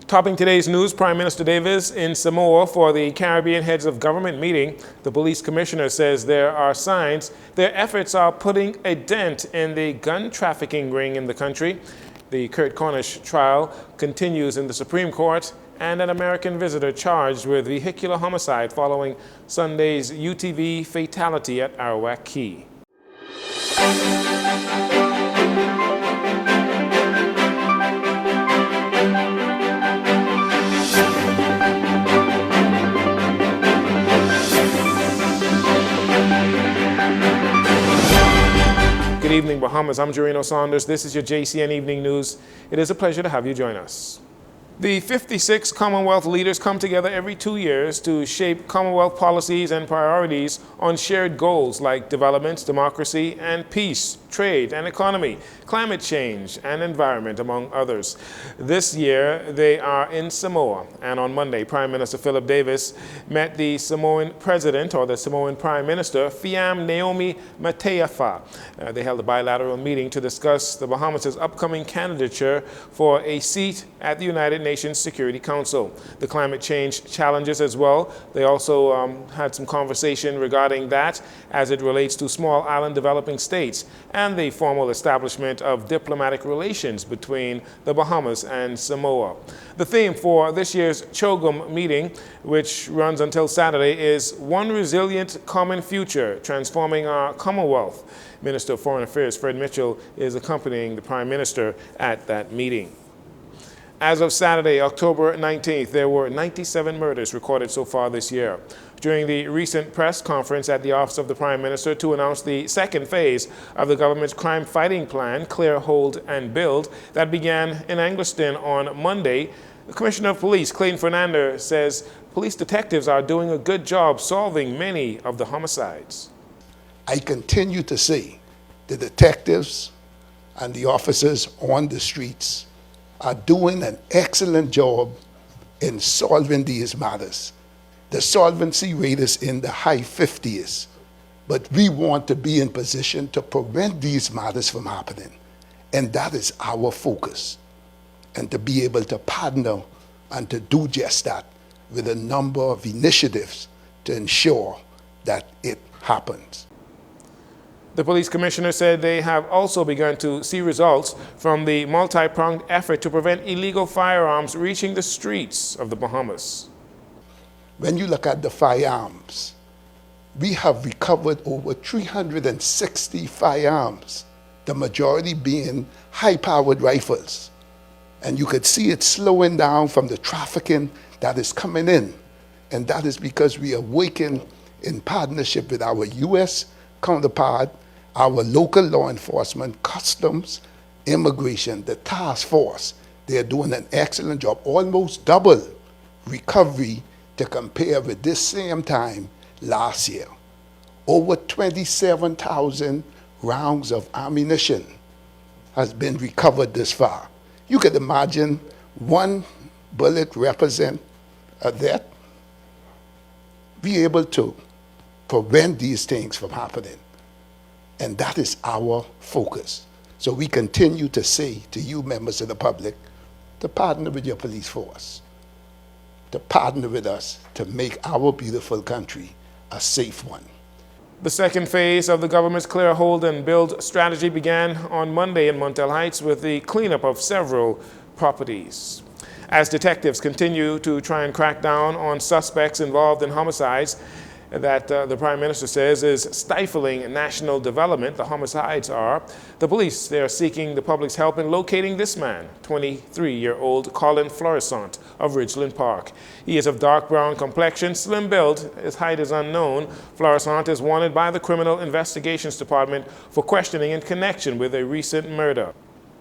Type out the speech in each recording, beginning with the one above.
Topping today's news, Prime Minister Davis in Samoa for the Caribbean Heads of Government meeting. The police commissioner says there are signs their efforts are putting a dent in the gun trafficking ring in the country. The Kurt Cornish trial continues in the Supreme Court, and an American visitor charged with vehicular homicide following Sunday's UTV fatality at Arawak Key. Good evening, Bahamas. I'm Jcn Saunders. This is your JCN Evening News. It is a pleasure to have you join us. The 56 Commonwealth leaders come together every 2 years to shape Commonwealth policies and priorities on shared goals like development, democracy, and peace, trade and economy, climate change, and environment, among others. This year, they are in Samoa, and on Monday, Prime Minister Philip Davis met the Samoan President, or the Samoan Prime Minister, Fiam Naomi Mateafa. They held a bilateral meeting to discuss the Bahamas' upcoming candidature for a seat at the United Nations Security Council. The climate change challenges as well. They also had some conversation regarding that as it relates to small island developing states and the formal establishment of diplomatic relations between the Bahamas and Samoa. The theme for this year's CHOGM meeting, which runs until Saturday, is One Resilient Common Future, Transforming Our Commonwealth. Minister of Foreign Affairs Fred Mitchell is accompanying the Prime Minister at that meeting. As of Saturday, October 19th, there were 97 murders recorded so far this year. During the recent press conference at the Office of the Prime Minister to announce the second phase of the government's crime-fighting plan, Clear, Hold, and Build, that began in Angleton on Monday, the Commissioner of Police, Clayton Fernandez, says police detectives are doing a good job solving many of the homicides. I continue to say the detectives and the officers on the streets are doing an excellent job in solving these matters. The solvency rate is in the high 50s, but we want to be in position to prevent these matters from happening. And that is our focus. And to be able to partner and to do just that with a number of initiatives to ensure that it happens. The police commissioner said they have also begun to see results from the multi-pronged effort to prevent illegal firearms reaching the streets of the Bahamas. When you look at the firearms, we have recovered over 360 firearms, the majority being high-powered rifles. And you could see it slowing down from the trafficking that is coming in. And that is because we are working in partnership with our U.S. counterpart, our local law enforcement, customs, immigration, the task force. They are doing an excellent job, almost double recovery to compare with this same time last year. Over 27,000 rounds of ammunition has been recovered this far. You could imagine one bullet represent a death. Be able to prevent these things from happening. And that is our focus. So we continue to say to you, members of the public, to partner with your police force, to partner with us to make our beautiful country a safe one. The second phase of the government's Clear, Hold, and Build strategy began on Monday in Montel Heights with the cleanup of several properties. As detectives continue to try and crack down on suspects involved in homicides that the Prime Minister says is stifling national development, the homicides are, the police, they are seeking the public's help in locating this man, 23-year-old Colin Florissant of Ridgeland Park. He is of dark brown complexion, slim build, his height is unknown. Florissant is wanted by the Criminal Investigations Department for questioning in connection with a recent murder.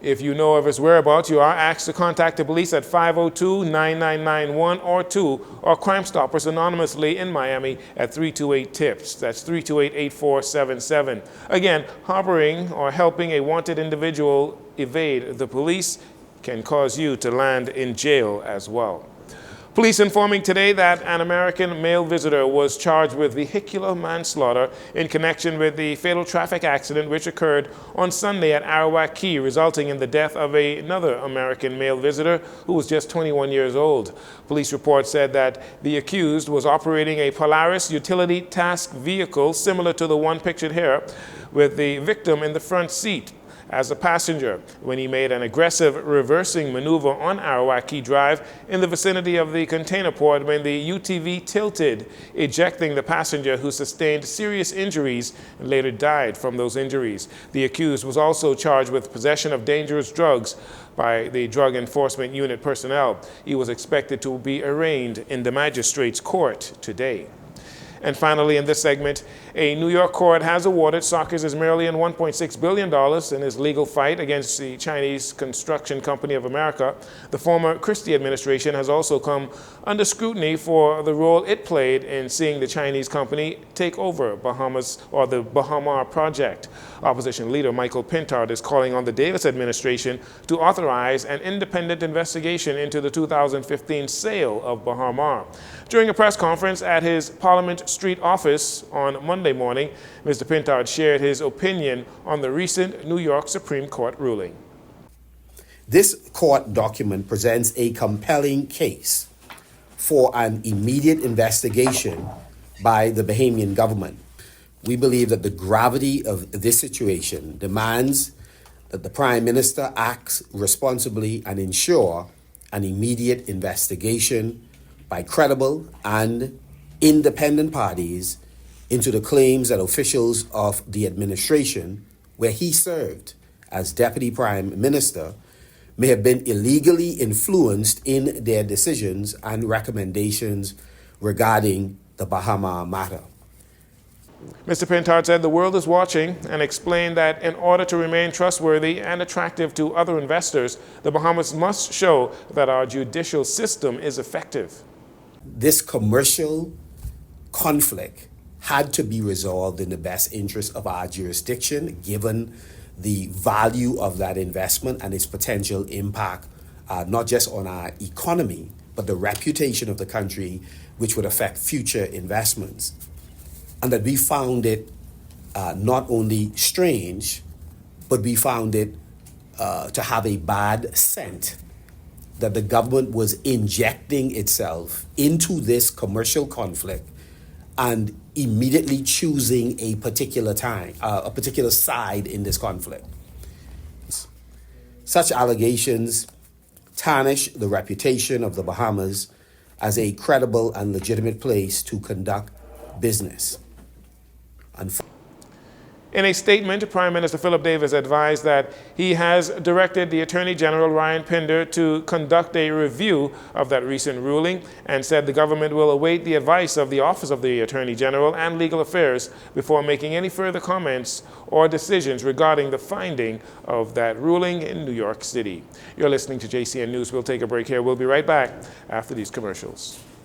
If you know of his whereabouts, you are asked to contact the police at 502-9991 or 2, or Crime Stoppers anonymously in Miami at 328-TIPS. That's 328-8477. Again, harboring or helping a wanted individual evade the police can cause you to land in jail as well. Police informing today that an American male visitor was charged with vehicular manslaughter in connection with the fatal traffic accident which occurred on Sunday at Arawak Key, resulting in the death of another American male visitor who was just 21 years old. Police reports said that the accused was operating a Polaris utility task vehicle similar to the one pictured here, with the victim in the front seat as a passenger when he made an aggressive reversing maneuver on Arawak Key Drive in the vicinity of the container port when the UTV tilted, ejecting the passenger, who sustained serious injuries and later died from those injuries. The accused was also charged with possession of dangerous drugs by the Drug Enforcement Unit personnel. He was expected to be arraigned in the magistrate's court today. And finally, in this segment, a New York court has awarded Sockers Merlian $1.6 billion in his legal fight against the Chinese Construction Company of America. The former Christie administration has also come under scrutiny for the role it played in seeing the Chinese company take over Bahamas, or the Baha Mar project. Opposition leader Michael Pintard is calling on the Davis administration to authorize an independent investigation into the 2015 sale of Baha Mar. During a press conference at his Parliament Street office on Monday morning, Mr. Pintard shared his opinion on the recent New York Supreme Court ruling. This court document presents a compelling case for an immediate investigation by the Bahamian government. We believe that the gravity of this situation demands that the Prime Minister acts responsibly and ensure an immediate investigation by credible and independent parties into the claims that officials of the administration, where he served as Deputy Prime Minister, may have been illegally influenced in their decisions and recommendations regarding the Baha Mar matter. Mr. Pintard said the world is watching and explained that in order to remain trustworthy and attractive to other investors, the Bahamas must show that our judicial system is effective. This commercial conflict had to be resolved in the best interest of our jurisdiction, given the value of that investment and its potential impact, not just on our economy, but the reputation of the country, which would affect future investments. And that we found it not only strange, but we found it to have a bad scent that the government was injecting itself into this commercial conflict and immediately choosing a particular side in this conflict. Such allegations tarnish the reputation of the Bahamas as a credible and legitimate place to conduct business. In a statement, Prime Minister Philip Davis advised that he has directed the Attorney General Ryan Pinder to conduct a review of that recent ruling, and said the government will await the advice of the Office of the Attorney General and Legal Affairs before making any further comments or decisions regarding the finding of that ruling in New York City. You're listening to JCN News. We'll take a break here. We'll be right back after these commercials.